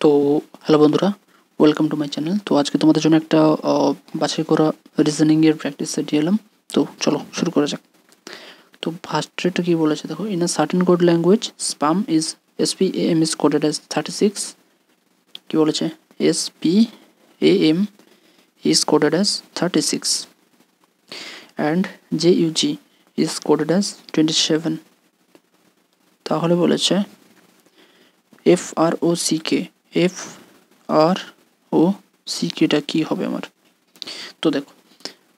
তো হ্যালো বন্ধুরা, welcome to my channel. তো আজকে তোমাদের জন্য একটা বাছাই করা রিজনিং এর প্র্যাকটিস সেট এলাম। তো চলো শুরু করা যাক। তো ফার্স্টটা কি বলেছে দেখো, in a certain code language SPAM is coded as 36। কি বলেছে? SPAM is coded as 36 and JUG is coded as 27। তাহলে বলেছে FROCKটা কি হবে আমার? তো দেখো,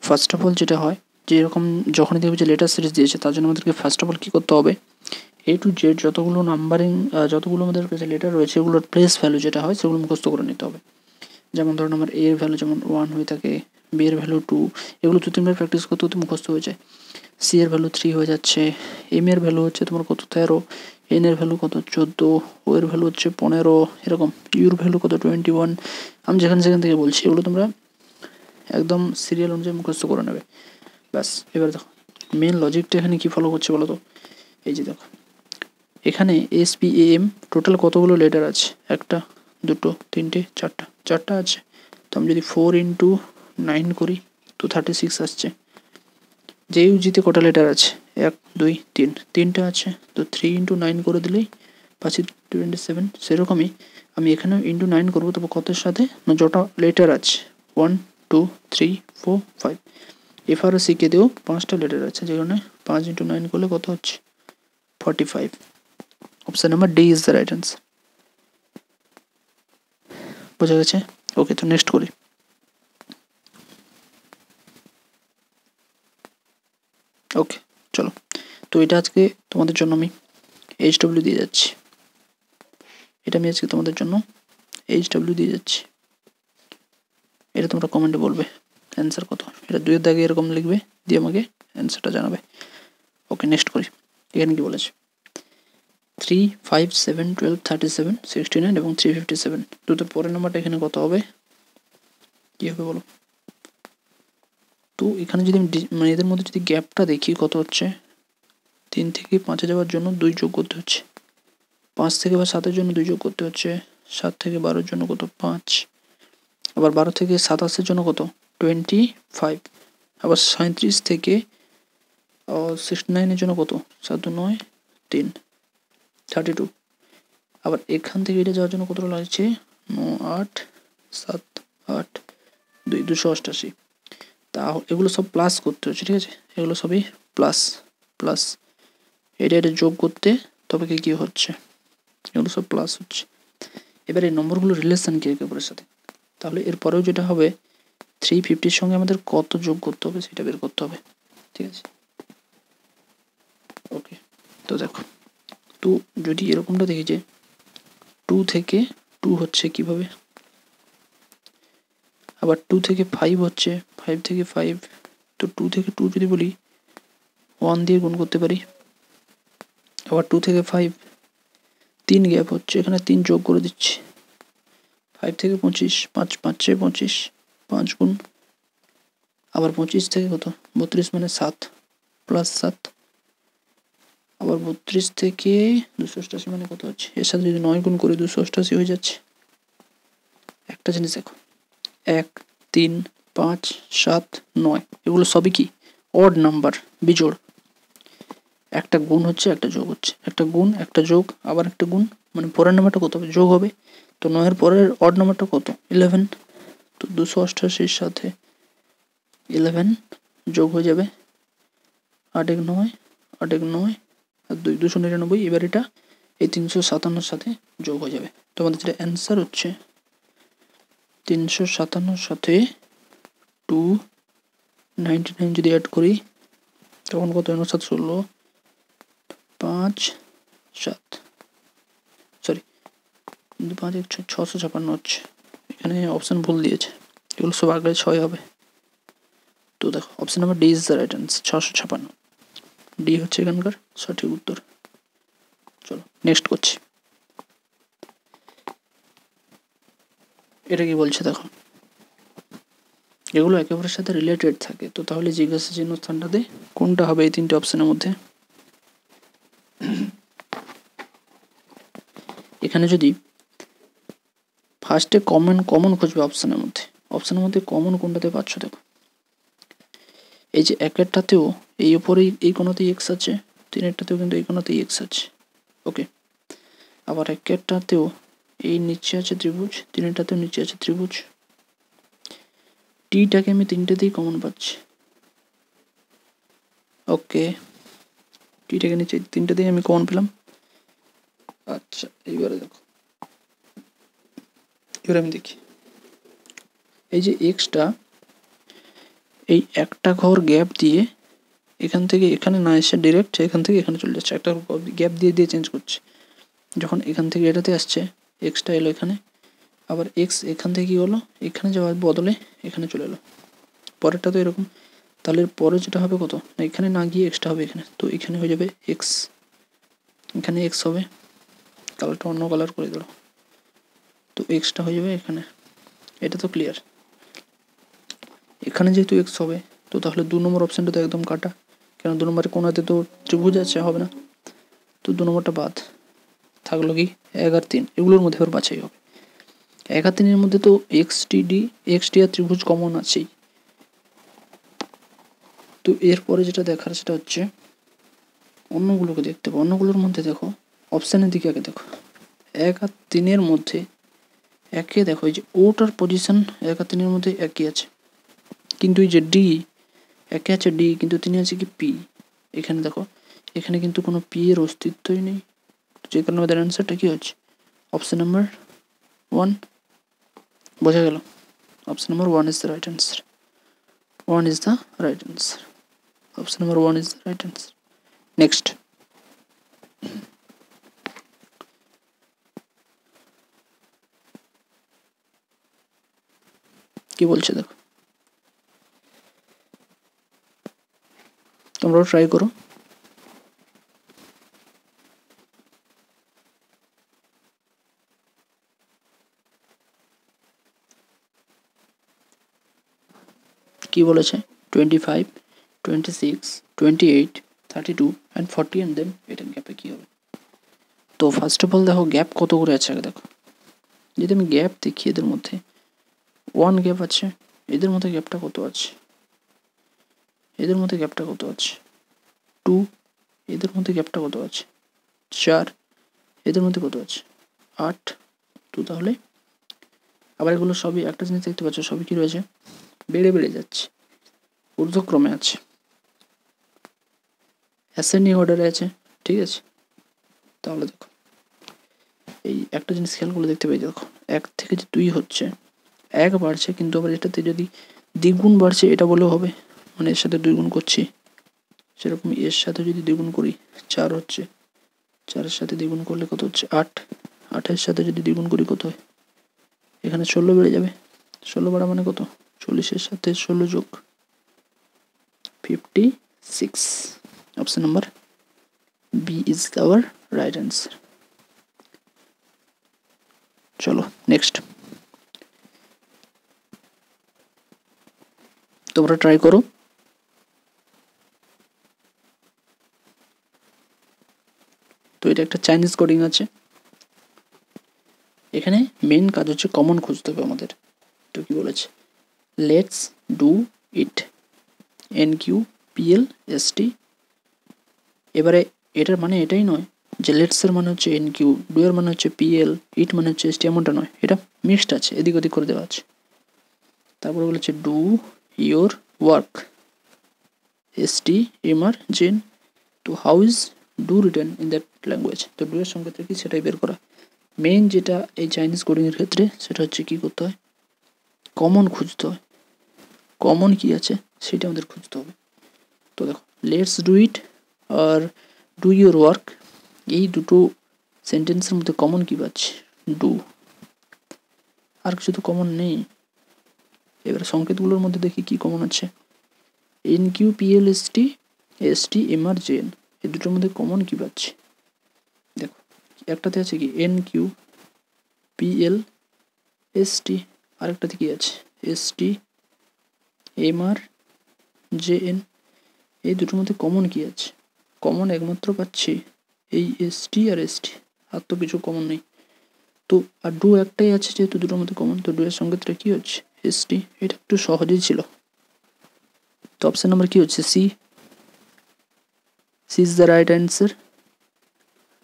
ফার্স্ট অফ অল যেটা হয় যে এরকম যখনই দেখবে যে লেটার সিরিজ দিয়েছে, তার জন্য আমাদেরকে ফার্স্ট অফ অল কী করতে হবে, A to Z যতগুলো নাম্বারিং যতগুলো আমাদের কাছে লেটার রয়েছে এগুলোর প্লেস ভ্যালু যেটা হয় সেগুলো মুখস্থ করে নিতে হবে। যেমন ধরুন আমার A এর ভ্যালু যেমন 1 হয়ে থাকে, B এর ভ্যালু 2, এগুলো 2-3 বার প্র্যাকটিস করতে করতে মুখস্থ হয়ে যায়। C এর ভ্যালু 3 হয়ে যাচ্ছে, M এর ভ্যালু হচ্ছে তোমার কত 13, N এর ভ্যালু কত 14, O এর ভ্যালু হচ্ছে 15, এরকম U এর ভ্যালু কত 21। আমি যেখান থেকে বলছি এগুলো তোমরা একদম সিরিয়াল অনুযায়ী মুখস্থ করে নেবে। ব্যাস, এবার দেখো মেন লজিকটা এখানে কি ফলো করছে বলো তো। এই যে দেখো, এখানে SPAM টোটাল কতগুলো লেটার আছে? একটা, দুটো, তিনটে, চারটা আছে। তো আমি যদি 4 × 9 করি তো 36 আসছে। JUGতে কটা লেটার আছে? 1 2 3, তিনটা আছে। তো 3 × 9 করে দিলেই পাচ্ছি 27। সেরকমই আমি এখানেও × 9 করবো, তবে কতের সাথে না যটা লেটার আছে 1 2 3 4 5। FROCK দিয়েও 5টা লেটার আছে, যেখানে 5 × 9 করলে কত হচ্ছে 45। Option number D is the right answer. বোঝা গেছে? ওকে, তো নেক্সট করি। ওকে চলো, তো এটা আজকে তোমাদের জন্য আমি HW দিয়ে যাচ্ছি। এটা আমি আজকে তোমাদের জন্য HW দিয়ে যাচ্ছি। এটা তোমরা কমেন্টে বলবে অ্যান্সার কত। এটা 2-এর দাগে এরকম লিখবে, দিয়ে আমাকে অ্যান্সারটা জানাবে। ওকে নেক্সট করি। এখানে কি বলেছে? 3 5 7 12 37 69 এবং 357। দুটোর পরের নাম্বারটা এখানে কত হবে? কী হবে বলো তো? এখানে যদি আমি মানে এদের মধ্যে যদি গ্যাপটা দেখি কত হচ্ছে, 3 থেকে 5-এ যাওয়ার জন্য 2 যোগ করতে হচ্ছে, 5 থেকে 7-এর জন্য 2 যোগ করতে হচ্ছে, 7 থেকে 12-এর জন্য কত 5, আবার 12 থেকে 27-এর জন্য কত 25, আবার 37 থেকে 69-এর জন্য কত 7 2 9 3 32। আবার এখান থেকে এটা যাওয়ার জন্য কতটা লাগছে 9 8 7 8 2 288। তা এগুলো সব প্লাস করতে হচ্ছে, ঠিক আছে? এগুলো সবই প্লাস এটা যোগ করতে তবে কি হচ্ছে, এগুলো সব প্লাস হচ্ছে। এবার এই নম্বরগুলো রিলেশন কি একে অপরের সাথে, তাহলে এরপরেও যেটা হবে 350-র সঙ্গে আমাদের কত যোগ করতে হবে সেটা বের করতে হবে, ঠিক আছে? ওকে, তো দেখো, তো যদি এরকমটা দেখি যে 2 থেকে 2 হচ্ছে কিভাবে, আবার 2 থেকে 5 হচ্ছে, 5 থেকে 5, তো 2 থেকে 2 যদি বলি 1 দিয়ে গুণ করতে পারি। আবার 2 থেকে 5 3 গ্যাপ হচ্ছে, এখানে 3 যোগ করে দিচ্ছি। 5 থেকে 25 5 5 25, 5 গুণ, আবার 25 থেকে কত 32 মানে 7 প্লাস 7, আবার 32 থেকে 288 মানে কত হচ্ছে, এর সাথে যদি 9 গুণ করি 288 হয়ে যাচ্ছে। একটা জিনিস দেখো, 1 3 5 7 9 এগুলো সবই কি অড নাম্বার, বিজোড়। একটা গুণ হচ্ছে একটা যোগ হচ্ছে, একটা গুণ একটা যোগ আবার একটা গুণ, মানে পরের নাম্বারটা কত হবে যোগ হবে। তো 9-এর পরের অড নাম্বারটা কত 11, তো 288-র সাথে 11 যোগ হয়ে যাবে 8 1 9 8 1 9 আর 2 299। এবার এটা এই 357-র সাথে যোগ হয়ে যাবে। তোমাদের যেটা অ্যান্সার হচ্ছে 357-র সাথে 299 যদি অ্যাড করি তখন কত 7 16 5 7, সরি 5 1 656 হচ্ছে। এখানে অপশান ভুল দিয়েছে, এগুলো সব আগে 6 হবে। তো দেখো option number D is the right answer, 656। D হচ্ছে এখানকার সঠিক উত্তর। চলো নেক্সট করছি। এটা কি বলছে দেখো, এগুলো একে অপরের সাথে রিলেটেড থাকে, তো তাহলে জিজ্ঞাসা চিহ্ন স্থানটাতে কোনটা হবে এই 3টে অপশানের মধ্যে? এখানে যদি ফার্স্টে কমন খুঁজবে অপশানের মধ্যে কমন কোনটাতে পাচ্ছ দেখো। এই যে একেরটাতেও এই উপরেই এই কোণাতেই এক্স আছে, তিনেরটাতেও কিন্তু এই কোণাতেই এক্স আছে। ওকে, আবার একেরটাতেও এই নিচে আছে ত্রিভুজ, তিনেরটাতেও নিচে আছে ত্রিভুজ। টিটাকে আমি তিনটেতেই কমন পাচ্ছি। ওকে, টিটাকে নিচে তিনটেতেই আমি কমন পেলাম। আচ্ছা, এইবারে দেখো, এবার আমি দেখি এই যে এক্সটা এই একটা ঘর গ্যাপ দিয়ে এখান থেকে এখানে না এসে ডিরেক্ট এখান থেকে এখানে চলে যাচ্ছে, একটা গ্যাপ দিয়ে দিয়ে চেঞ্জ করছে। যখন এখান থেকে এটাতে আসছে এক্সটা এলো এখানে, আবার এক্স এখান থেকে কী হলো, এখানে যাওয়ার বদলে এখানে চলে এলো। পরেরটা তো এরকম, তাহলে পরে যেটা হবে কত না, এখানে না গিয়ে এক্সটা হবে এখানে, তো এখানে হয়ে যাবে এক্স, এখানে এক্স হবে, কালারটা অন্য কালার করে দিল, তো এক্সটা হয়ে যাবে এখানে। এটা তো ক্লিয়ার। এখানে যেহেতু এক্স হবে, তো তাহলে 2 নম্বর অপশানটা তো একদম কাটা, কেন 2 নম্বরের কোণাতে তো ত্রিভুজ আছে, হবে না, তো 2 নম্বরটা বাদ। থাকলো কি 1 আর 3, এগুলোর মধ্যে আবার বাছাই হবে। 1 আর 3-এর মধ্যে তো এক্সটি আর ত্রিভুজ কমন আছেই। তো এরপরে যেটা দেখার সেটা হচ্ছে অন্যগুলোকে দেখতে হবে। অন্যগুলোর মধ্যে দেখো, অপশানের দিকে আগে দেখো, 1 আর 3-এর মধ্যে একে দেখো, এই যে ওটার পজিশন 1 আর 3-এর মধ্যে একই আছে, কিন্তু এই যে ডি একে আছে ডি, কিন্তু 3 আছে কি পি। এখানে দেখো, এখানে কিন্তু কোনো পি এর অস্তিত্বই নেই, যে কারণে আমাদের অ্যান্সারটা কি হচ্ছে অপশন নাম্বার 1। বোঝা গেল? Option number 1 is the right answer. 1 is the right answer. Option number 1 is the right answer. Next. কি বলছে দেখো, তোমরাও ট্রাই করো। কি বলেছে 25, 26, 28, 32 and 40 and then এটার গ্যাপে কি হবে। তো ফার্স্ট অফ অল দেখো গ্যাপ কত করে আছে আগে দেখো। যদি আমি গ্যাপ দেখি, এদের মধ্যে 1 গ্যাপ আছে, এদের মধ্যে গ্যাপটা কত আছে, এদের মধ্যে গ্যাপটা কত আছে 2, এদের মধ্যে গ্যাপটা কত আছে 4, এদের মধ্যে কত আছে 8। তো তাহলে আবার এগুলো সবই একটা জিনিস দেখতে পাচ্ছ, সবই কি রয়েছে, বেড়ে বেড়ে যাচ্ছে, ঊর্ধ্বক্রমে আছে, অ্যাসেন্ডিং অর্ডারে আছে, ঠিক আছে। তাহলে দেখো এই একটা জিনিস খেয়াল করে দেখতে পাই, দেখো 1 থেকে যে 2 হচ্ছে, 1 বাড়ছে, কিন্তু আবার এটাতে যদি দ্বিগুণ বাড়ছে এটা বলেও হবে, মানে এর সাথে 2 গুণ করছি, সেরকম এর সাথে যদি দ্বিগুণ করি 4 হচ্ছে, 4-এর সাথে দ্বিগুণ করলে কত হচ্ছে 8, 8-এর সাথে যদি দ্বিগুণ করি কত হয়, এখানে 16 বেড়ে যাবে, 16 বাড়া মানে কত, 40-এর সাথে 16 যোগ 56। Option number B is our right answer. চলো নেক্সট, তোমরা ট্রাই করো। তো এটা একটা চাইনিজ কোডিং আছে, এখানে মেন কাজ হচ্ছে কমন খুঁজতে হবে আমাদের। তো কি বলেছে, লেটস ডু ইট NQPLST। এবারে এটার মানে এটাই নয় যে লেটসের মানে হচ্ছে NQ, ডু এর মানে হচ্ছে PL, ইট মানে হচ্ছে ST, এমনটা নয়, এটা মিক্সড আছে, এদিক ওদিক করে দেওয়া আছে। তারপরে বলেছে do your work ST MR জেন। তো how is do written in that language, তো ডু এর সংকেতটা কি সেটাই বের করা। মেইন যেটা এই চাইনিজ কোডিংয়ের ক্ষেত্রে সেটা হচ্ছে কি করতে হয়, কমন খুঁজতে হয়, কমন কি আছে সেটা আমাদের খুঁজতে হবে। তো দেখো লেটস ডু ইট আর ডু ইউর ওয়ার্ক, এই দুটো সেন্টেন্সের মধ্যে কমন কি পাচ্ছি, ডু, আর কিছু তো কমন নেই। এবার সংকেতগুলোর মধ্যে দেখি কি কমন আছে, NQPLST ST MR জেন, এই দুটোর মধ্যে কমন কি পাচ্ছি, দেখো একটাতে আছে কি NQPLST, আরেকটাতে কি আছে ST MR JN। এই দুটোর মধ্যে কমন কি আছে, কমন একমাত্র পাচ্ছি এই ST আর ST, আর তো কিছু কমন নেই। তো আর ডু একটাই আছে, যেহেতু দুটোর মধ্যে কমন, তো ডু এর সংকেতটা কি হচ্ছে এসটি। এটা একটু সহজেই ছিল। তো অপশন নাম্বার কি হচ্ছে C. C is the right answer.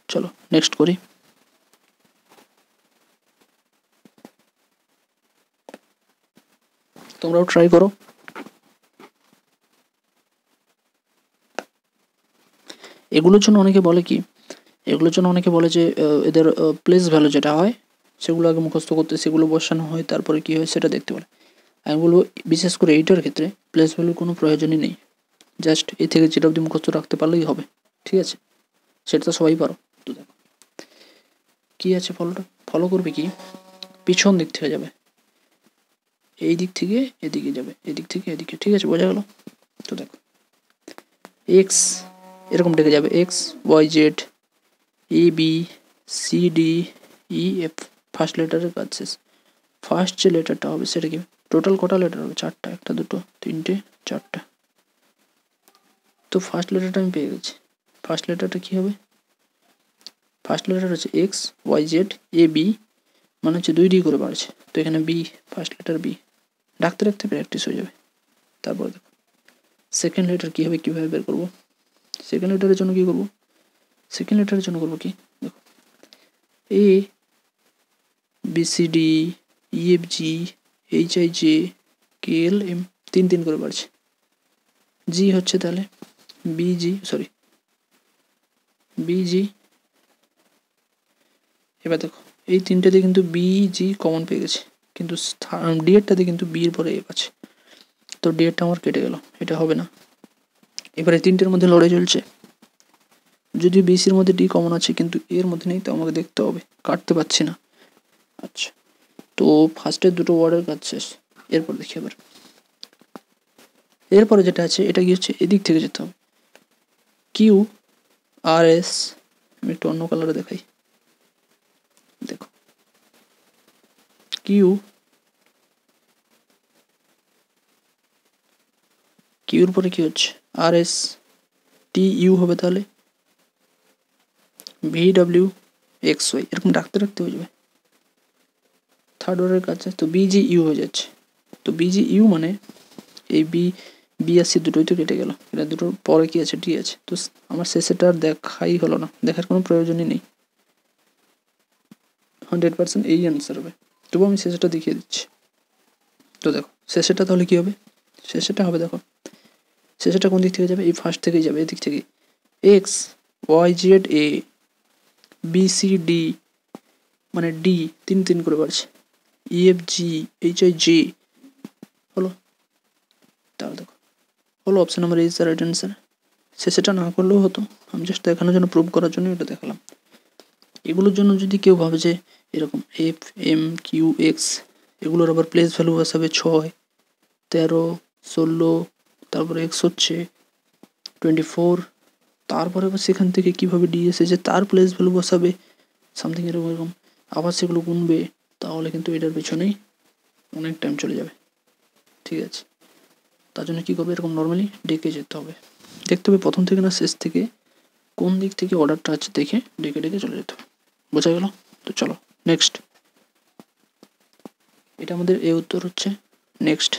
চলো নেক্সট করি। তোমরাও ট্রাই করো। এগুলোর জন্য অনেকে বলে যে এদের প্লেস ভ্যালু যেটা হয় সেগুলো আগে মুখস্থ করতে, সেগুলো বসানো হয়, তারপরে কি হয় সেটা দেখতে বলে। আমি বলবো বিশেষ করে এইটার ক্ষেত্রে প্লেস ভ্যালুর কোনো প্রয়োজনই নেই, জাস্ট এই থেকে যেটা অবধি মুখস্থ রাখতে পারলেই হবে, ঠিক আছে? সেটা তো সবাই পারো। তো দেখো কী আছে, ফলো করবে কি, পিছন দিক থেকে যাবে, এই দিক থেকে এদিকে যাবে, এদিক থেকে এদিকে, ঠিক আছে? বোঝা গেল? তো দেখো এক্স এরকম ডেকে যাবে, X Y Z A B C D E F, first লেটারের কাজ শেষ। ফার্স্ট যে লেটারটা হবে সেটা কি, টোটাল কটা লেটার হবে? চারটা, একটা দুটো তিনটে চারটা। তো ফার্স্ট লেটারটা আমি পেয়ে গেছি। ফার্স্ট লেটারটা কী হবে? ফার্স্ট লেটার হচ্ছে x Y Z A B, মানে হচ্ছে 2D করে বাড়ছে, তো এখানে বি, ফার্স্ট লেটার বি। ডাকতে ডাকতে প্র্যাকটিস হয়ে যাবে। তারপরে দেখো সেকেন্ড লেটার কী হবে, কীভাবে বের করবো? সেকেন্ড লেটারের জন্য কী করবো? সেকেন্ড লেটারের জন্য করবো কি, দেখো A B C D E F G H I J K L M, 3 করে বাড়ছে। জি হচ্ছে তাহলে বিজি, সরি বিজি। এবার দেখো এই তিনটাতে কিন্তু বিজি কমন পেয়ে গেছে, কিন্তু ডি এরটাতে কিন্তু বির পরে এফ আছে, তো ডি এরটা আমার কেটে গেল, এটা হবে না। এবারে তিনটের মধ্যে লড়াই চলছে, যদিও বিসির মধ্যে ডি কমন আছে কিন্তু এর মধ্যে নেই, তো আমাকে দেখতে হবে, কাটতে পারছি না। আচ্ছা, তো ফার্স্টের দুটো ওয়ার্ডের কাজ শেষ। এরপর দেখি এবার এরপরে যেটা আছে এটা কি হচ্ছে, এদিক থেকে যেতে হবে। কিউ আর এস, আমি একটু অন্য কালারে দেখাই, দেখো কিউর পরে কি হচ্ছে, আর এস টি ইউ হবে, তাহলে ভি ডাব্লিউ এক্স ওয়াই, এরকম ডাকতে ডাকতে হয়ে যাবে। থার্ড অর্ডারের কাছে তো বিজি ইউ হয়ে যাচ্ছে, তো বিজি ইউ মানে এই বি আর সি দুটোই তো কেটে গেল, এটা দুটোর পরে কি আছে, ডি আছে, তো আমার শেষেটা আর দেখাই হলো না, দেখার কোনো প্রয়োজনই নেই, 100% এই অ্যান্সার হবে। তবু আমি শেষেটা দেখিয়ে দিচ্ছি। তো দেখো শেষেটা তাহলে কী হবে, শেষেটা হবে দেখো, শেষেটা কোন দিক থেকে যাবে, এই ফার্স্ট থেকেই যাবে, এদিক থেকে X Y Z A B C D, মানে ডি 3 করে বাড়ছে, E F G H I J, হলো? তাহলে দেখো হলো, option number is the right answer. শেষেটা না করলেও হতো, আমি জাস্ট দেখানোর জন্য, প্রুভ করার জন্য এটা দেখালাম। এগুলোর জন্য যদি কেউ ভাবে যে এরকম এফ এম কিউ এক্স, এগুলোর আবার প্লেস ভ্যালু বসাবে 6, 13, 16, তারপরে এক্স হচ্ছে 24, তারপরে আবার সেখান থেকে কীভাবে ডি এসেছে তার প্লেস ভ্যালু বসাবে সামথিং এরকম, আবার সেগুলো গুনবে, তাহলে কিন্তু এটার পেছনেই অনেক টাইম চলে যাবে, ঠিক আছে? তার জন্য কী করবে, এরকম নর্মালি ডেকে যেতে হবে, দেখতে হবে প্রথম থেকে না শেষ থেকে কোন দিক থেকে অর্ডারটা আছে দেখে ডেকে ডেকে চলে যেতে হবে। বোঝা গেল? তো চলো নেক্সট, এটা আমাদের এ উত্তর হচ্ছে। নেক্সট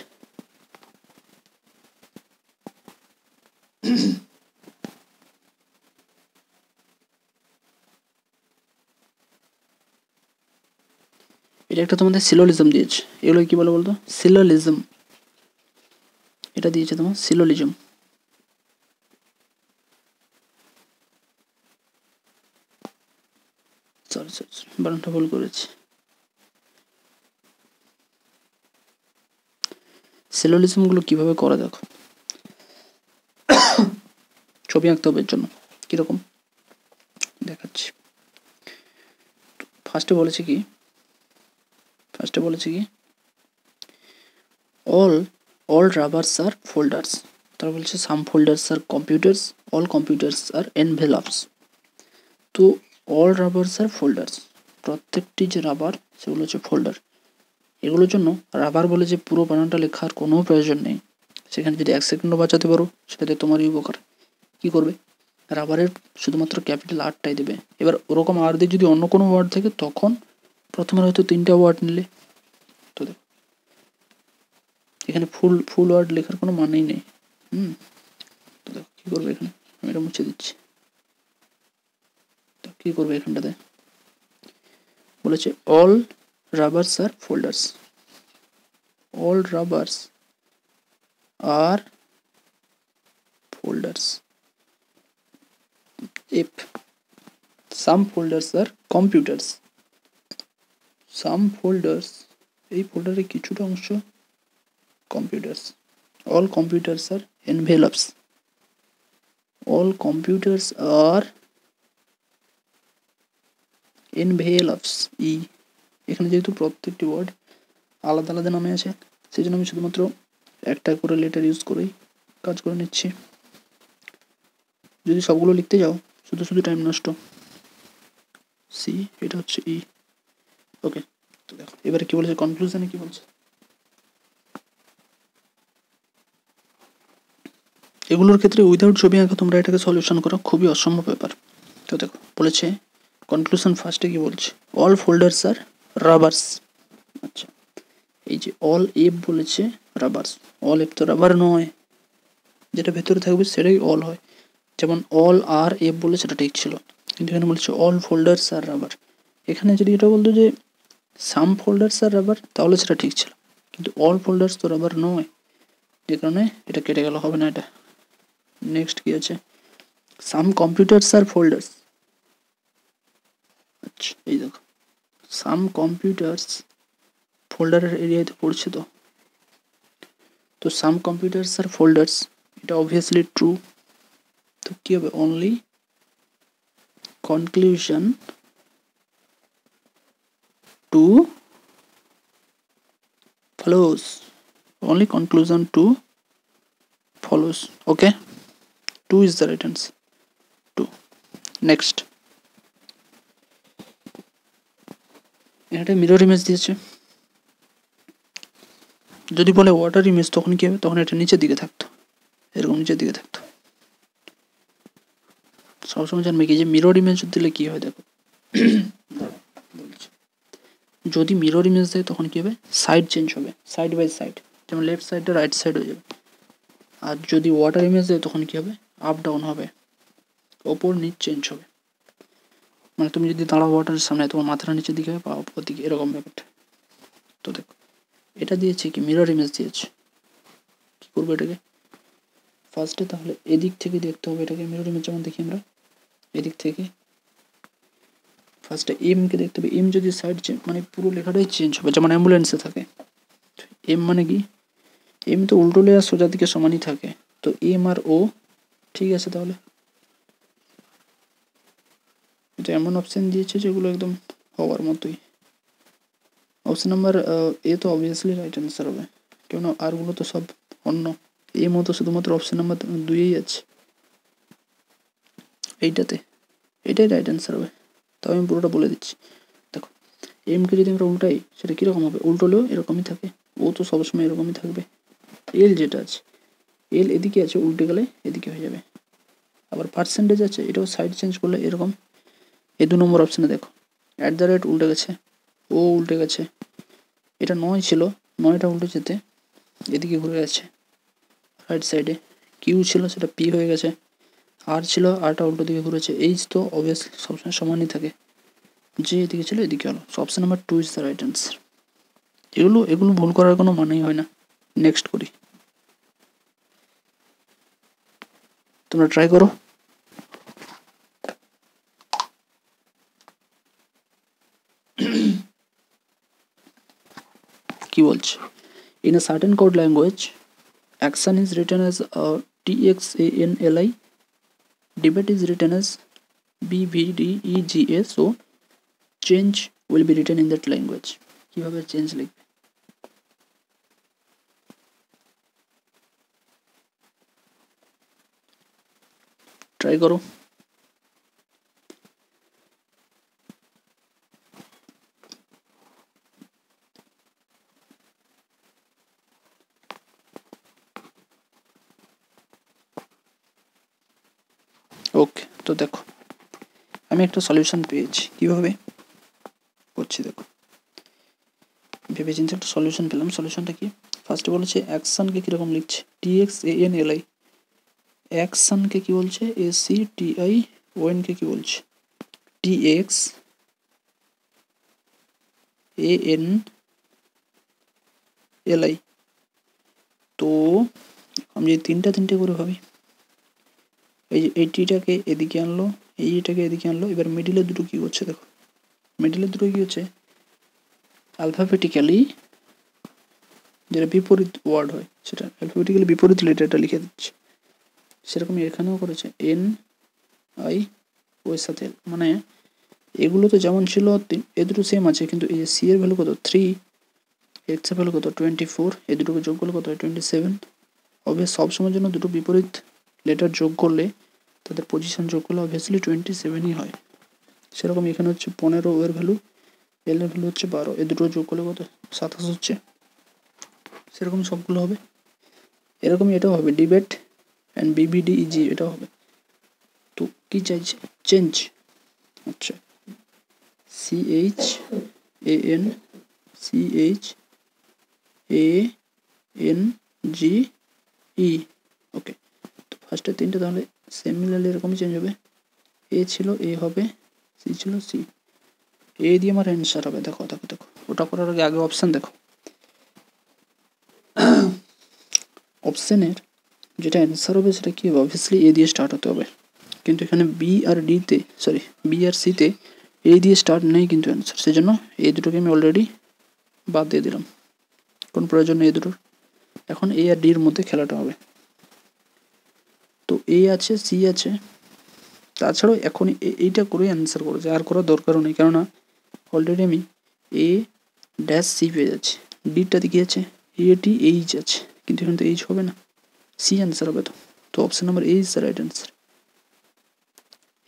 এটা একটা তোমাদের সিলোলিজম দিয়েছে, এগুলো কি বলে বলতো, সিলোলিজম, এটা দিয়েছে তোমার সিলোলিজম। সরি বানানটা ভুল করেছি। সিলোলিজমগুলো কীভাবে করে দেখো, ছবি আঁকতে হবে এর জন্য, কীরকম দেখাচ্ছি। ফার্স্টে বলেছে কি all rubbers are folders, তারা বলছে some folders are computers, all computers are envelopes। তো all rubbers are folders, প্রত্যেকটি যে রাবার সেগুলো হচ্ছে ফোল্ডার। এগুলোর জন্য রাবার বলে যে পুরো বানানটা লেখার কোনো প্রয়োজন নেই, সেখানে যদি 1 সেকেন্ডও বাঁচাতে পারো সেটাতে তোমারই উপকার। কী করবে, রাবারের শুধুমাত্র ক্যাপিটাল আরটাই দেবে। এবার ওরকম আর দিয়ে যদি অন্য কোনো ওয়ার্ড থাকে তখন প্রথমে হয়তো 3টা ওয়ার্ড নিলে, তো দেখো এখানে ফুল ওয়ার্ড লেখার কোনো মানেই নেই। তো দেখো কী করবে এখানে, আমি এটা মুছে দিচ্ছি। তো কী করবে এখানটাতে, বলেছে অল রাবার্স আর ফোল্ডার্স, অল রাবার্স আর folders. If some folders are computers, some folders, এই ফোল্ডারে কিছুটা অংশ computers, all computers are envelopes, all computers are envelopes. এখানে যেহেতু প্রত্যেকটি ওয়ার্ড আলাদা আলাদা নামে আছে, সেই জন্য আমি শুধুমাত্র একটা করে লেটার ইউজ করেই কাজ করে নিচ্ছি। যদি সবগুলো লিখতে যাও শুধু শুধু টাইম নষ্ট। সি, এটা হচ্ছে ই। ওকে, তো দেখো এবারে কি বলেছে, কনক্লুশনে কি বলছে, এগুলোর ক্ষেত্রে উইদাউট ছবি আঁকা তোমরা এটাকে সলিউশন করা খুবই অসম্ভব ব্যাপার। তো দেখো বলেছে কনক্লুশন ফার্স্টে কি বলছে, অল ফোল্ডার্স আর রাবার্স। আচ্ছা, এই যে অল এফ বলেছে রাবার্স, অল এফ তো রাবার নয়, যেটা ভেতরে থাকবে সেটাই অল হয়। যেমন অল আর এফ বলে সেটা ঠিক ছিল, কিন্তু এখানে বলছে অল ফোল্ডার্স আর রাবার। এখানে যদি এটা বলতো যে সাম ফোল্ডার্স আর রাবার তাহলে সেটা ঠিক ছিল, কিন্তু অল ফোল্ডার্স তো রাবার নয়, যে কারণে এটা কেটে গেল, হবে না এটা। নেক্সট কি আছে, সাম কম্পিউটার্স আর ফোল্ডার্স। আচ্ছা এই দেখো সাম কম্পিউটার্স ফোল্ডারের এরিয়াতে পড়ছে, তো সাম কম্পিউটার্স আর ফোল্ডার্স, এটা অবভিয়াসলি ট্রু। তো কি হবে, only conclusion to follows, only conclusion 2 follows. Okay, 2 is the right answer, 2. Next, এটা মিরর ইমেজ দিয়েছে, যদি বলে ওয়াটার ইমেজ তখন কি হবে, তখন এটা নিচের দিকে থাকতো, এরকম নিচের দিকে থাকতো। সবসময় জানবে কি যে মিরর ইমেজ দিলে কি হয়, দেখো যদি মিরর ইমেজ দেয় তখন কি হবে, সাইড চেঞ্জ হবে, সাইড বাই সাইড, যেমন লেফট সাইডটা রাইট সাইড হয়ে যাবে। আর যদি ওয়াটার ইমেজ দেয় তখন কি হবে, আপ ডাউন হবে, ওপর নিচ চেঞ্জ হবে। মানে তুমি যদি দাঁড়াও ওয়াটারের সামনে, তোমার মাথাটা নিচের দিকে হবে বা ওপর দিকে, এরকম ব্যাপারটা। তো দেখো এটা দিয়েছে কি, মিরর ইমেজ দিয়েছে। কী করবো এটাকে, ফার্স্টে তাহলে এদিক থেকে দেখতে হবে এটাকে, মিরর ইমেজ যেমন দেখি আমরা এদিক থেকে, ফার্স্টে এমকে দেখতে হবে। এম যদি সাইড চেঞ্জ মানে পুরো লেখাটাই চেঞ্জ হবে, যেমন অ্যাম্বুলেন্সে থাকে এম মানে কি, এম তো উল্টো লেয়ার সোজা দিকে সমানই থাকে, তো এম আর ও ঠিক আছে। তাহলে এটা এমন অপশান দিয়েছে যেগুলো একদম হওয়ার মতোই। অপশান নাম্বার এ তো অবভিয়াসলি রাইট অ্যান্সার হবে, কেন আরগুলো তো সব অন্য, এম ও তো শুধুমাত্র অপশান নাম্বার 2-এই আছে এইটাতে, এটাই রাইট অ্যান্সার হবে। তাও আমি পুরোটা বলে দিচ্ছি। দেখো এমকে যদি আমরা উল্টাই সেটা কীরকম হবে, উল্টোলেও এরকমই থাকে, ও তো সবসময় এরকমই থাকবে। এল যেটা আছে, এল এদিকে আছে, উল্টে গেলে এদিকে হয়ে যাবে। আবার পার্সেন্টেজ আছে, এটাও সাইড চেঞ্জ করলে এরকম। এই 2 নম্বর অপশানে দেখো @ উল্টে গেছে, ও উল্টে গেছে, এটা 9 ছিল, 9টা উল্টে যেতে এদিকে ঘুরে গেছে রাইট সাইডে। কিউ ছিল সেটা পি হয়ে গেছে, আর ছিল আরটা উল্টো দিকে ঘুরেছে। এইচ তো অবভিয়াসলি সবসময় সমানই থাকে, যে এদিকে ছিল এদিকে হলো। So option number 2 is the right answer. এগুলো ভুল করার কোনো মানেই হয় না। নেক্সট করি, তোমরা ট্রাই করো। কি বলছে, in a certain code language action is written as TXANLI, debate is written as BVDEGA, so change will be written in that language. কিভাবে চেঞ্জ লিখবে, ট্রাই করো। ওকে, তো দেখো আমি একটা সলিউশন পেয়েছি, কিভাবে করছি দেখো। ভেবেচিন্তে একটা সলিউশন পেলাম। সলিউশনটা কি? ফার্স্টে বলেছে অ্যাকশনকে কীরকম লিখছে, TXANLI, অ্যাকশনকে কী বলছে, ACTION-কে কী বলছে, TXANLI। তো আমি যদি তিনটে করে ভাবি, এই যে এইটিটাকে এদিকে আনলো, এইটাকে এদিকে আনলো, এবার মিডিলের দুটো কী করছে দেখো, মিডিলের দুটো কী হচ্ছে, অ্যালফাবেটিক্যালি যেটা বিপরীত ওয়ার্ড হয় সেটা অ্যালফাবেটিক্যালি বিপরীত লেটারটা লিখে দিচ্ছে। সেরকমই এখানেও করেছে, NI ওর সাথে, মানে এগুলো তো যেমন ছিল এ দুটো সেম আছে, কিন্তু এই যে সি এর ভ্যালু কত 3, এক্স এর ভ্যালু কত 24, এই দুটোকে যোগ করলে কত হয় 27। অবভিয়াস সবসময়ের জন্য দুটো বিপরীত লেটার যোগ করলে তাদের পজিশন যোগ করলে অবভিয়াসলি 27ই হয়। সেরকম এখানে হচ্ছে 15 এর ভ্যালু, এল এর ভ্যালু হচ্ছে 12, এই দুটো যোগ করলে কত 27 হচ্ছে। সেরকম সবগুলো হবে। এরকমই এটাও হবে, ডিবেট অ্যান্ড BBDEG এটাও হবে। তো কী চাইছে, চেঞ্জ, আচ্ছা CHANCHANGE, ওকে। তো ফার্স্টে তিনটে তাহলে সিমিলারলি এরকমই চেঞ্জ হবে, এ ছিল এ হবে, সি ছিল সি, এ দিয়ে আমার অ্যান্সার হবে। দেখো দেখো দেখো, ওটা করার আগে আগে অপশান দেখো, অপশানের যেটা অ্যান্সার হবে সেটা কী হবে, অবভিয়াসলি এ দিয়ে স্টার্ট হতে হবে। কিন্তু এখানে বি আর সিতে এ দিয়ে স্টার্ট নেই কিন্তু অ্যান্সার, সেই জন্য এই দুটোকে আমি অলরেডি বাদ দিয়ে দিলাম, কোন প্রয়োজন নেই এই দুটোর। এখন এ আর ডির মধ্যে খেলাটা হবে। তো এ আছে, সি আছে, তাছাড়াও এখন এইটা করে অ্যান্সার করেছে, আর করার দরকারও নেই, কেননা অলরেডি আমি এ ড্যাশ সি পেয়ে যাচ্ছি। ডিটা দিকে আছে AT এইচ আছে, কিন্তু এখানে তো এইচ হবে না, সি অ্যান্সার হবে। তো option number A is the right answer.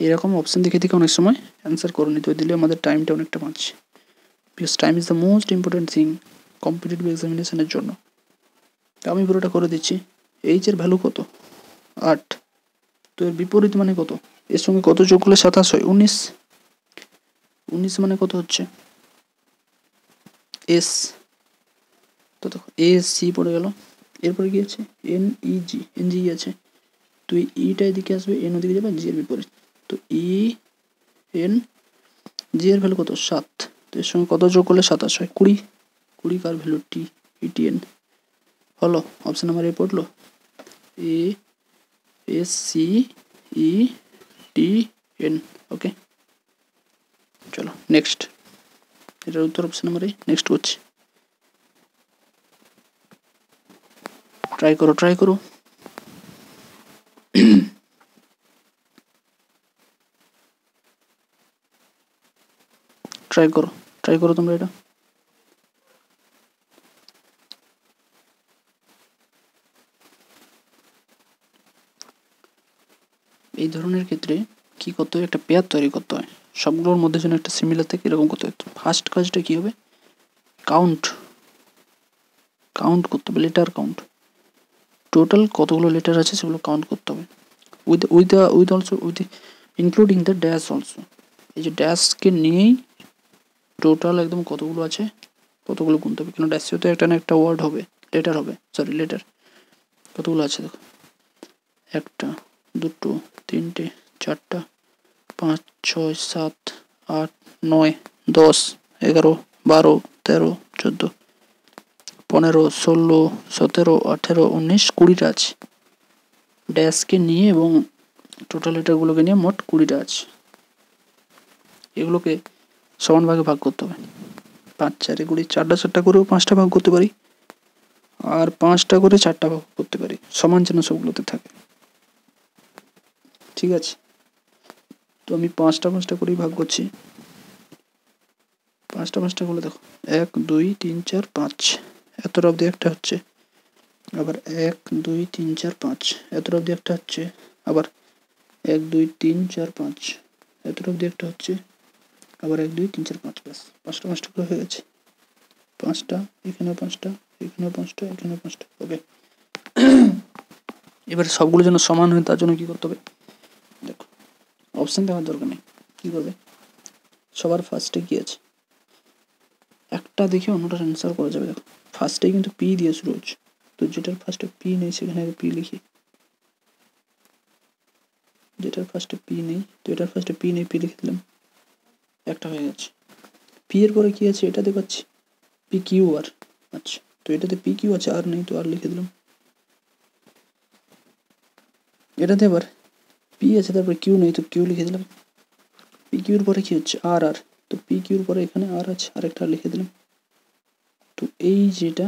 এরকম অপশান দেখে অনেক সময় অ্যান্সার করে নিতে দিলে আমাদের টাইমটা অনেকটা বাঁচছে, because time is the most important thing competitive এক্সামিনেশনের জন্য। তো আমি পুরোটা করে দিচ্ছি। এইচ এর ভ্যালু কত 8, তো এর বিপরীত মানে কত, এর সঙ্গে কত যোগ করলে 27 হয় 19, 19 মানে কত হচ্ছে এস। তো দেখো ASC পড়ে গেল, এরপরে কি আছে NEG আছে, তো ইটা এদিকে আসবে, এন ওদিকে যাবে, জি এর বিপরীত। তো জি এর ভ্যালু কত 7, তো এর সঙ্গে কত যোগ করলে 27 হয় 20, 20 কার ভ্যালু ETN হলো। অপশান নাম্বার এ পড়লো, ASCETN, ওকে। চলো নেক্সট, এটার উত্তর অপশান নাম্বার এ। নেক্সট করছি, ট্রাই করো ট্রাই করো তোমরা এটা। এই ধরনের ক্ষেত্রে কি করতে হয়, একটা পেয়ার তৈরি করতে হয়, সবগুলোর মধ্যে যেন একটা সিমিলার থাকে এরকম করতে হয়। ফার্স্ট কাজটা কি হবে, কাউন্ট করতে হবে, লেটার কাউন্ট, টোটাল কতগুলো লেটার আছে সেগুলো কাউন্ট করতে হবে, with including the dash also. এই যে ড্যাশকে নিয়েই টোটাল একদম কতগুলো আছে কতগুলো গুনতে হবে, কেন ড্যাশেও তো একটা না একটা ওয়ার্ড হবে, লেটার কতগুলো আছে দেখো, 1 2 3 4 5 6 7 8 9 10 11 12 13 14 15 16 17 18 19 20টা আছে ড্যাশকে নিয়ে, এবং টোটাল লেটারগুলোকে নিয়ে মোট 20টা আছে। এগুলোকে সমান ভাগে ভাগ করতে হবে, 5 4 20, 4টা করেও 5টা ভাগ করতে পারি, আর 5টা করে 4টা ভাগ করতে পারি, সমান যেন সবগুলোতে থাকে, ঠিক আছে। তো আমি 5টা করেই ভাগ করছি, 5টা করে দেখো 1 2 3 4 5, এতটা অবধি একটা হচ্ছে, আবার 1 2 3 4 5, এতটা অবধি একটা হচ্ছে, আবার 1 2 3 4 5, এতটা অবধি একটা হচ্ছে, আবার 1 2 3 4 5, ব্যাস 5টা করে হয়ে গেছে, 5টা এখানেও 5টা, এখানেও 5টা, এখানেও 5টা, ওকে। এবার সবগুলো যেন সমান হয় তার জন্য কি করতে হবে, দেখো অপশান দেওয়ার দরকার নেই, কি করবে, সবার ফার্স্টে কি আছে, একটা দেখে অন্যটার অ্যান্সার করা যাবে। দেখো ফার্স্টে কিন্তু পি দিয়ে শুরু হচ্ছে, তো যেটার ফার্স্টে পি নেই সেখানে পি লিখি, যেটার ফার্স্টে পি নেই তো এটার ফার্স্টে পি নেই, পি লিখে দিলাম, একটা হয়ে গেছে। পি এর পরে কি আছে এটা দেখাচ্ছি, পি কিউ আর, আচ্ছা তো এটাতে পি কিউ আছে, আর নেই তো আর লিখে দিলাম। এটাতে এবার পি আছে তারপরে কিউ নেই তো কিউ লিখে দিলাম। পি কিউর পরে কি হচ্ছে আর আর, তো পি কিউর পরে এখানে আর আছে আরেকটা লিখে দিলাম। তো এই যেটা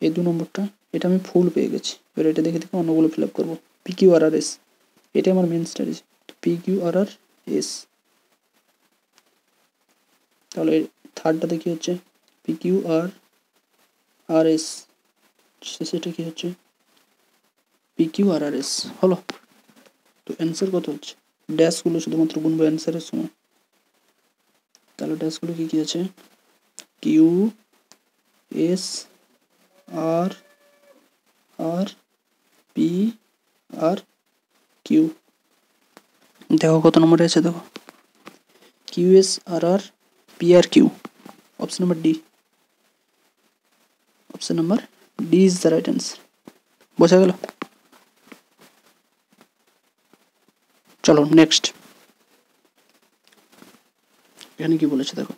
এই 2 নম্বরটা এটা আমি ফুল পেয়ে গেছি। এবার এটা দেখে দেখে অন্যগুলো ফিল আপ করবো। পি কিউ আর আর এস, এটা আমার মেন স্ট্র্যাটেজি। তো পি কিউ আর আর এস, তাহলে থার্ডটাতে কি হচ্ছে পি কিউ আর আর এস, সেটা কি হচ্ছে পি কিউ আর আর এস হলো। তো অ্যান্সার কত হচ্ছে, ড্যাশগুলো শুধুমাত্র গুনবো অ্যান্সারের সময়। তাহলে ড্যাশগুলো কি কি আছে, Q S R R P R Q. দেখো কত নম্বরে আছে, দেখো Q S R R P R Q, option number D, option number D is the right answer. বোঝা গেল? চলো নেক্সট, এখানে কি বলেছে দেখো,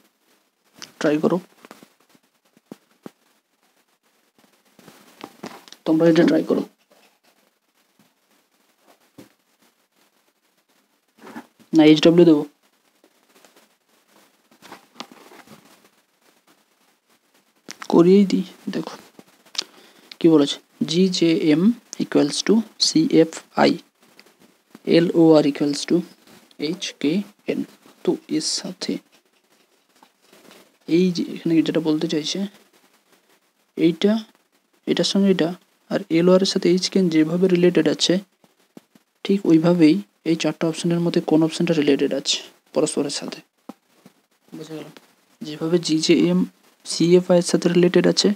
ট্রাই করো, তোমরা এটা ট্রাই করো। না এইচ ডব্লিউ দেবো, করিয়েই দিই। দেখো কি বলেছে, G J M equals to C F I L O R equals to H K N. তো এর সাথে এই যে এখানে যেটা বলতে চাইছে এইটা, এটার সঙ্গে এটা আর এল ও আর এর সাথে এইচ কে এন যেভাবে রিলেটেড আছে ঠিক ওইভাবেই এই চারটা অপশনের মধ্যে কোন অপশনটা রিলেটেড আছে পরস্পরের সাথে। বুঝা গেল? যেভাবে G J M C F I এর সাথে রিলেটেড আছে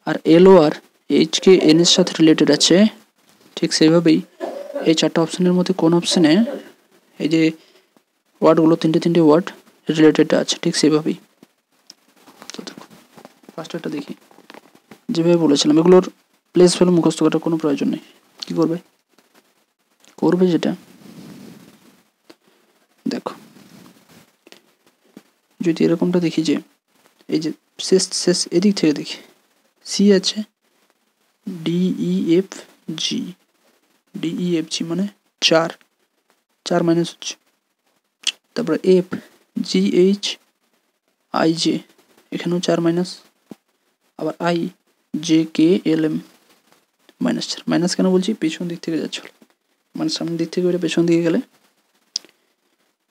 আর এল ও আর এইচ কে এন এর সাথে রিলেটেড আছে, ঠিক সেইভাবেই এই চারটা অপশনের মধ্যে কোন অপশনে এই যে ওয়ার্ডগুলো তিনটে ওয়ার্ড রিলেটেড আছে ঠিক সেভাবেই। তো দেখো ফার্স্ট একটা দেখি, যেভাবে বলেছিলাম এগুলোর প্লেস ভ্যালু মুখস্থ করার কোনো প্রয়োজন নেই। কি করবে, করবে যেটা দেখো, যদি এরকমটা দেখি যে এই যে শেষ শেষ এদিক থেকে দেখি সি আছে D E F G, D E F G মানে 4 4 মাইনাস হচ্ছে, তারপরে F G H I J এখানেও 4 মাইনাস, আবার I J K L M minus 4। Minus কেন বলছি, পেছন দিক থেকে যাচ্ছিল, মানে সামনের দিক থেকে ওটা পেছন দিকে গেলে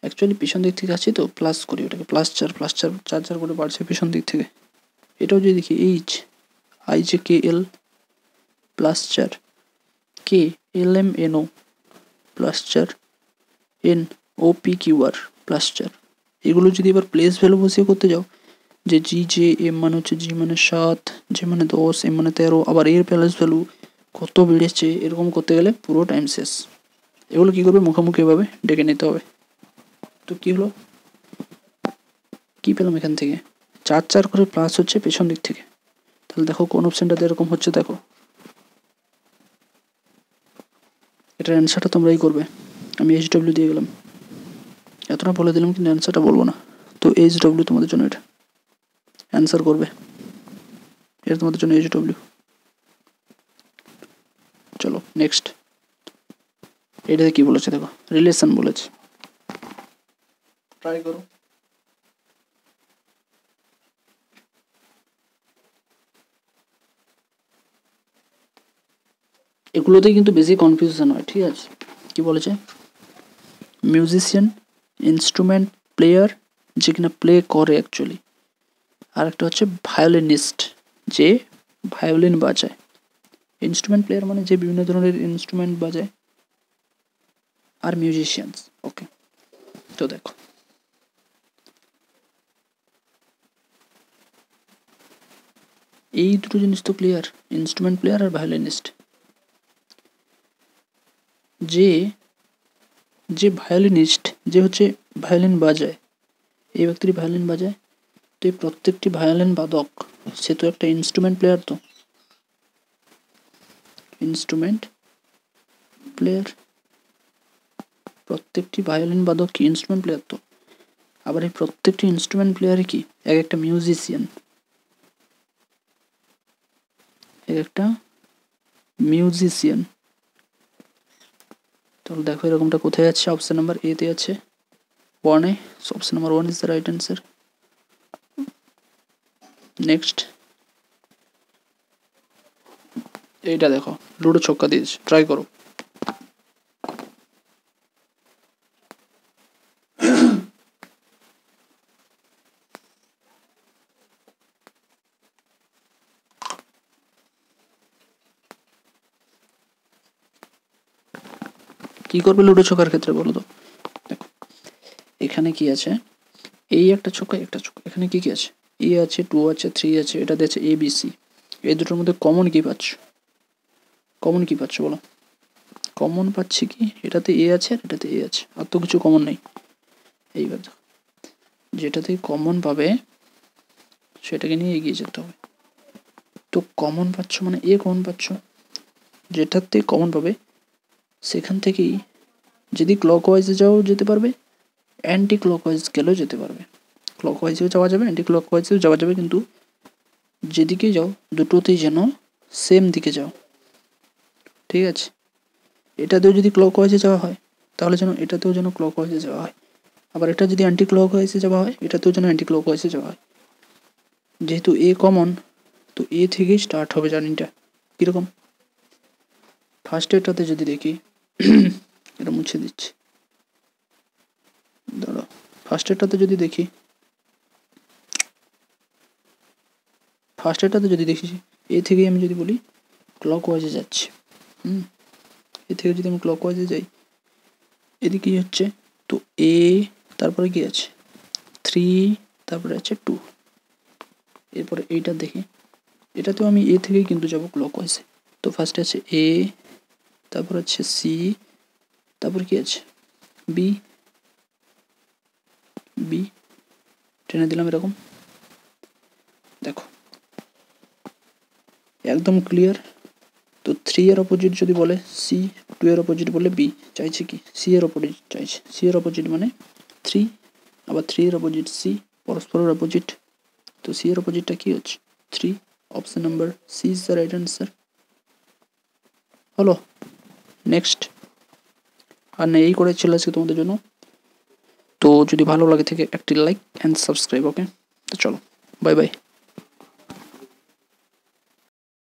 অ্যাকচুয়ালি পিছন দিক থেকে আছে তো প্লাস করি ওটাকে, +4 +4 4 4 করে বাড়ছে পিছন দিক থেকে। এটাও যদি দেখি H I J K L +4 K L M N O +4 N O P Q R +4। এগুলো যদি এবার প্লেস ভ্যালু বসিয়ে করতে যাও, যে জি জে এম মানে হচ্ছে জি মানে 7, জি মানে 10, এম মানে 13, আবার এর প্লেস ভ্যালু কত বেড়েছে এরকম করতে গেলে পুরো টাইম শেষ। এগুলো কী করবে, মুখোমুখি এভাবে ডেকে নিতে হবে। তো কী হলো, কী পেলাম এখান থেকে 4 4 করে প্লাস হচ্ছে পেছন দিক থেকে। তাহলে দেখো কোন অপশানটাতে এরকম হচ্ছে, দেখো এটার অ্যান্সারটা তোমরাই করবে, আমি এইচ ডব্লিউ দিয়ে গেলাম, এতটা বলে দিলাম কিন্তু অ্যান্সারটা বলবো না। তো এইচ ডব্লিউ তোমাদের জন্য এটা অ্যান্সার করবে, এটা তোমাদের জন্য এইচ ডব্লিউ। চলো নেক্সট, এটাতে কি বলেছে দেখো, রিলেশন বলেছে, ট্রাই করো। এগুলোতেই কিন্তু বেশি কনফিউশন হয়, ঠিক আছে। কি বলেছে, মিউজিশিয়ান ইনস্ট্রুমেন্ট প্লেয়ার যে কিনা প্লে করে অ্যাকচুয়ালি, আর একটা হচ্ছে ভায়োলিনিস্ট যে ভায়োলিন বাজায়। ইনস্ট্রুমেন্ট প্লেয়ার মানে যে বিভিন্ন ধরনের ইনস্ট্রুমেন্ট বাজায়, আর মিউজিশিয়ানস। ওকে, তো দেখো এই দুটো জিনিস তো ক্লিয়ার, ইনস্ট্রুমেন্ট প্লেয়ার আর ভায়োলিনিস্ট। যে যে ভায়োলিনিস্ট যে হচ্ছে ভায়োলিন বাজায়, এই ব্যক্তিটি ভায়োলিন বাজায়, তো এই প্রত্যেকটি ভায়োলিন বাদক সে তো একটা ইনস্ট্রুমেন্ট প্লেয়ার, তো ইনস্ট্রুমেন্ট প্লেয়ার, প্রত্যেকটি ভায়োলিন বাদক কি ইনস্ট্রুমেন্ট প্লেয়ার। তো আবার এই প্রত্যেকটি ইনস্ট্রুমেন্ট প্লেয়ারই কি এক একটা মিউজিশিয়ান, এক একটা মিউজিশিয়ান। তাহলে দেখো এরকমটা কোথায় আছে, অপশন নাম্বার এ তে আছে, 1 A. So option number 1 is the right answer. Next এইটা দেখো, লুডো ছক্কা দিয়েছে, ট্রাই করো। কি করবে লুডো ছক্কার ক্ষেত্রে বলো তো? দেখো এখানে কি আছে, এই একটা ছক্কা একটা ছক্কা, এখানে কি কি আছে, এ আছে, 2 আছে, 3 আছে, এটা দিয়েছে এ বি সি। এই দুটোর মধ্যে কমন কি পাচ্ছ, কমন কি পাচ্ছ বলো? কমন পাচ্ছি কি, এটাতে এ আছে আর এটাতে এ আছে, আর তো কিছু কমন নেই। এইবার দেখো যেটাতে কমন পাবে সেটাকে নিয়ে এগিয়ে যেতে হবে। তো কমন পাচ্ছ মানে এ কমন পাচ্ছ, যেটাতে কমন পাবে সেখান থেকেই যদি ক্লকওয়াইজে যাও যেতে পারবে, অ্যান্টি ক্লকওয়াইজ গেলেও যেতে পারবে। ক্লকওয়াইজেও যাওয়া যাবে, অ্যান্টি ক্লকওয়াইজেও যাওয়া যাবে, কিন্তু যেদিকে যাও দুটোতেই যেন সেম দিকে যাও, ঠিক আছে? এটাতেও যদি ক্লকওয়াইজে যাওয়া হয় তাহলে যেন এটাতেও যেন ক্লকওয়াইজে যাওয়া হয়, আবার এটা যদি অ্যান্টি ক্লকওয়াইজে যাওয়া হয় এটাতেও যেন অ্যান্টি ক্লকওয়াইজে যাওয়া হয়। যেহেতু এ কমন, তো এ থেকেই স্টার্ট হবে জার্নিটা। কীরকম, ফার্স্ট এটাতে যদি দেখি, এটা মুছে দিচ্ছি, দাঁড়াও, ফার্স্ট এটাতে যদি দেখি, ফার্স্ট এটাতে যদি দেখি এ থেকেই আমি যদি বলি ক্লকওয়াইজে যাচ্ছি, এ থেকে যদি আমি ক্লকওয়াইজে যাই, এদিকেই হচ্ছে, তো এ তারপরে কি আছে 3, তারপরে আছে 2, এরপরে এইটা দেখি, এটাতেও আমি এ থেকেই কিন্তু যাবো ক্লকওয়াইজে। তো ফার্স্টে আছে এ, তারপর আছে সি, তারপর কি আছে বি, বি টেনে দিলাম এরকম। দেখো একদম ক্লিয়ার। তো 3 এর অপোজিট যদি বলে সি, 2 এর অপোজিট বলে বি, চাইছে কি সি এর অপোজিট চাইছে, সি এর অপোজিট মানে 3, আবার 3 এর অপোজিট সি, পরস্পরের অপোজিট। তো সি এর অপোজিটটা কি হচ্ছে 3, option number C is the right answer. হলো, নেক্সট। আর না, এই করে চলে আসছে তোমাদের জন্য। তো যদি ভালো লাগে থেকে একটি লাইক অ্যান্ড সাবস্ক্রাইব, ওকে? তো চলো, বাই বাই।